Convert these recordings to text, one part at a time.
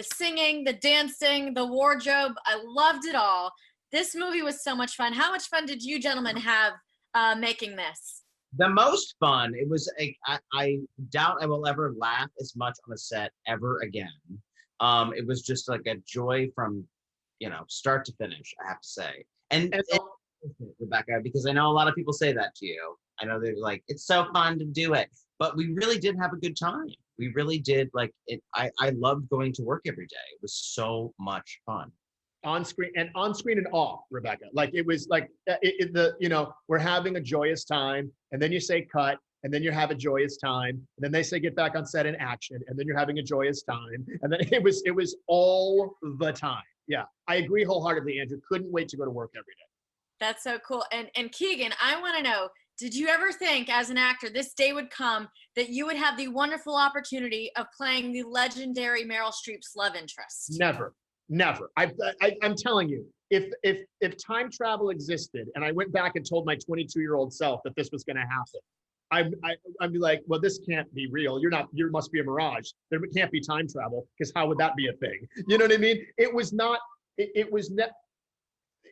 the singing, the dancing, the wardrobe. I loved it all. This movie was so much fun. How much fun did you gentlemen have making this? The most fun, it was, I doubt I will ever laugh as much on a set ever again. It was just like a joy from, start to finish, I have to say. And Rebecca, because I know a lot of people say that to you. I know they're like, it's so fun to do it, but we really did have a good time. We really did like it. I loved going to work every day. It was so much fun. On screen and off, Rebecca. Like it was like we're having a joyous time, and then you say cut, and then you have a joyous time, and then they say get back on set in action, and then you're having a joyous time, and then it was all the time. Yeah, I agree wholeheartedly, Andrew. Couldn't wait to go to work every day. That's so cool. And Keegan, I want to know, did you ever think as an actor this day would come that you would have the wonderful opportunity of playing the legendary Meryl Streep's love interest? Never. I'm telling you, if time travel existed and I went back and told my 22-year-old self that this was going to happen, I'd be like, well, this can't be real. You must be a mirage. There can't be time travel, because how would that be a thing? You know what I mean?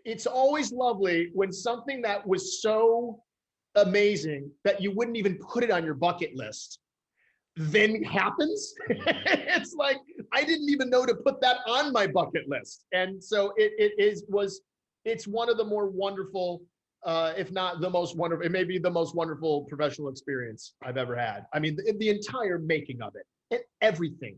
It's always lovely when something that was so amazing that you wouldn't even put it on your bucket list then happens. It's like, I didn't even know to put that on my bucket list. And so it's one of the more wonderful, if not the most wonderful, it may be the most wonderful professional experience I've ever had. I mean, the entire making of it, and everything,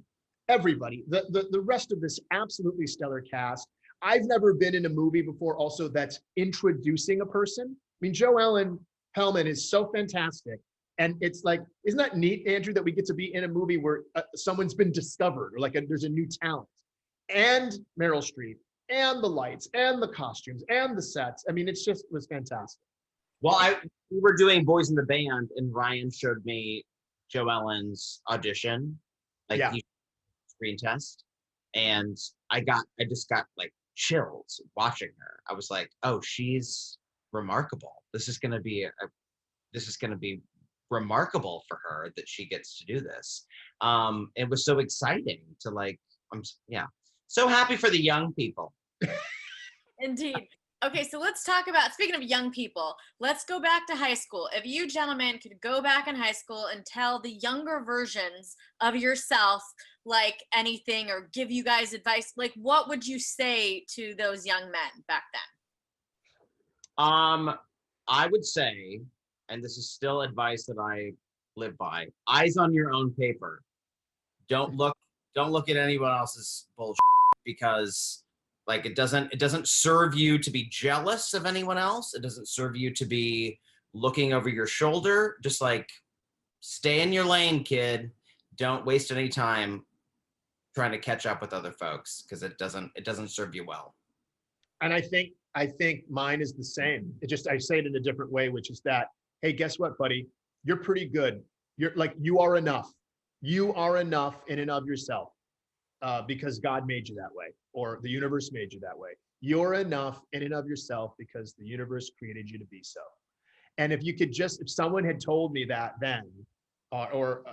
everybody, the rest of this absolutely stellar cast. I've never been in a movie before also that's introducing a person. I mean, Joe Ellen Hellman is so fantastic. And it's like, isn't that neat, Andrew, that we get to be in a movie where someone's been discovered, or like there's a new talent, and Meryl Streep, and the lights, and the costumes, and the sets. I mean, it was fantastic. Well, we were doing Boys in the Band, and Ryan showed me Joe Ellen's audition, screen test, and I just got like chills watching her. I was like, oh, she's remarkable. This is going to be remarkable for her that she gets to do this. It was so exciting to so happy for the young people. Indeed. Okay, so let's talk about, speaking of young people, let's go back to high school. If you gentlemen could go back in high school and tell the younger versions of yourself like anything, or give you guys advice, like what would you say to those young men back then? I would say, and this is still advice that I live by, eyes on your own paper. Don't look at anyone else's bullshit, because like it doesn't serve you to be jealous of anyone else. It doesn't serve you to be looking over your shoulder. Just like stay in your lane, kid. Don't waste any time trying to catch up with other folks, because it doesn't serve you well. And I think mine is the same. I say it in a different way, which is that, hey, guess what, buddy? You're pretty good. You are enough. You are enough in and of yourself, because God made you that way, or the universe made you that way. You're enough in and of yourself because the universe created you to be so. And if someone had told me that then, or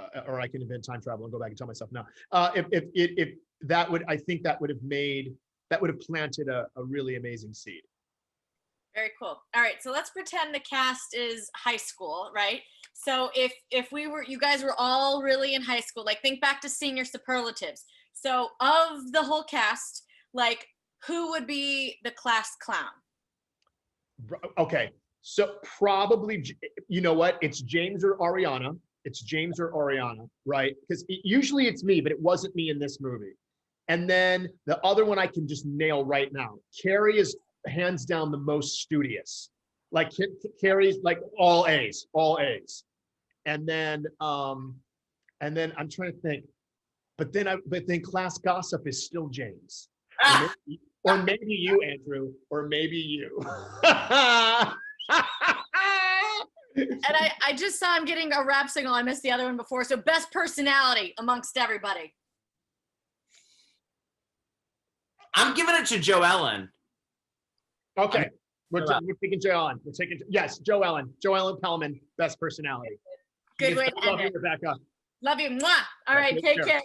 I can invent time travel and go back and tell myself now, if that would, I think that would have planted a really amazing seed. Very cool. All right, so let's pretend the cast is high school, right? So if you guys were all really in high school, like think back to senior superlatives. So of the whole cast, like who would be the class clown? Okay, so probably, you know what? It's James or Ariana. Right? Because usually it's me, but it wasn't me in this movie. And then the other one I can just nail right now. Carrie is hands down the most studious. Like Carrie's like all A's. And then I'm trying to think, but then class gossip is still James. Or maybe you, Andrew, or maybe you. And I just saw him getting a rap signal. I missed the other one before. So best personality amongst everybody. I'm giving it to Joe Ellen. Okay, we're taking Joe Ellen. Yes, Joe Ellen. Joe Ellen Pellman, best personality. Good way to end it. Rebecca. Love you. Mwah. All right, take care.